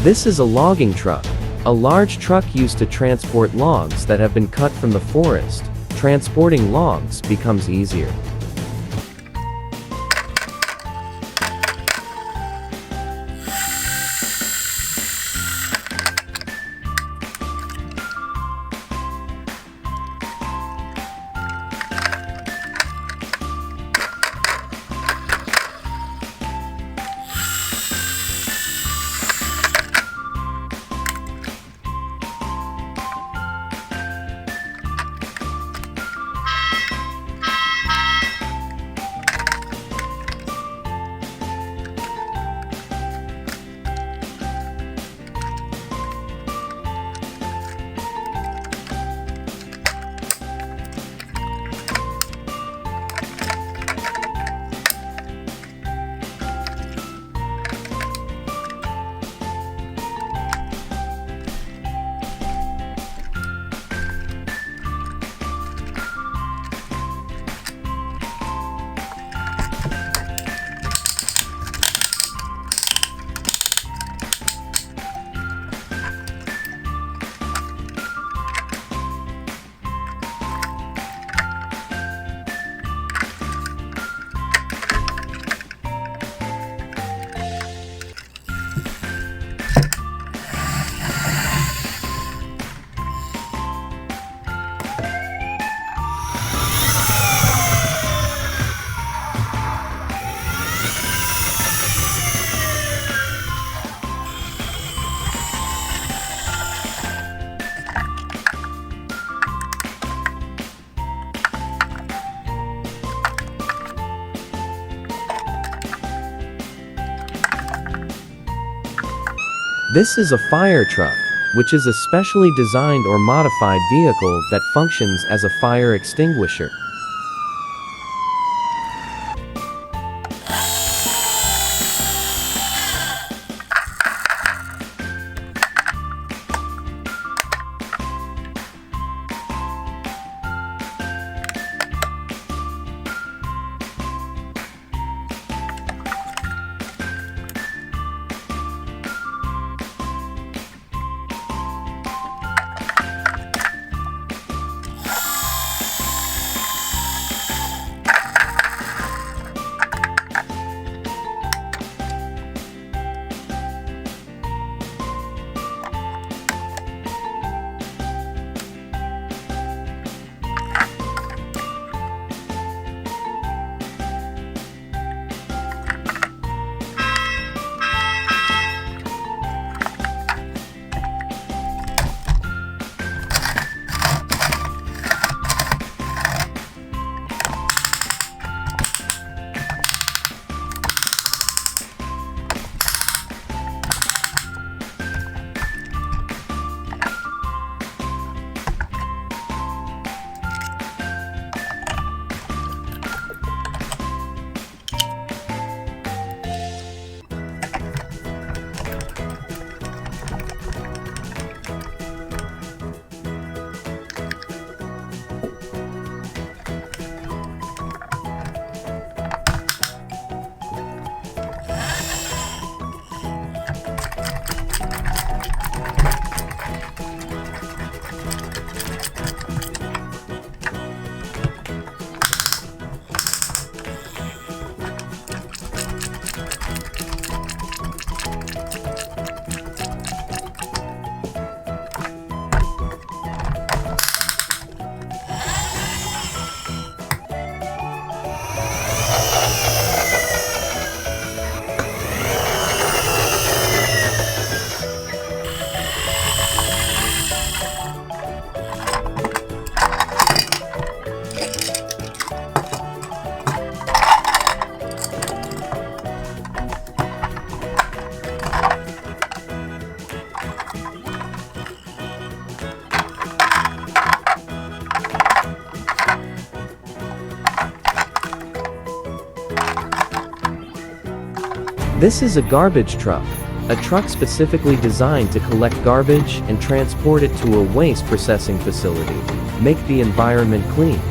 This is a logging truck, a large truck used to transport logs that have been cut from the forest. Transporting logs becomes easier. This is a fire truck, which is a specially designed or modified vehicle that functions as a fire extinguisher. This is a garbage truck, a truck specifically designed to collect garbage and transport it to a waste processing facility. Make the environment clean.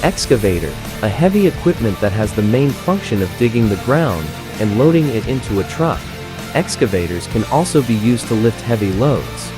Excavator, a heavy equipment that has the main function of digging the ground and loading it into a truck. Excavators can also be used to lift heavy loads.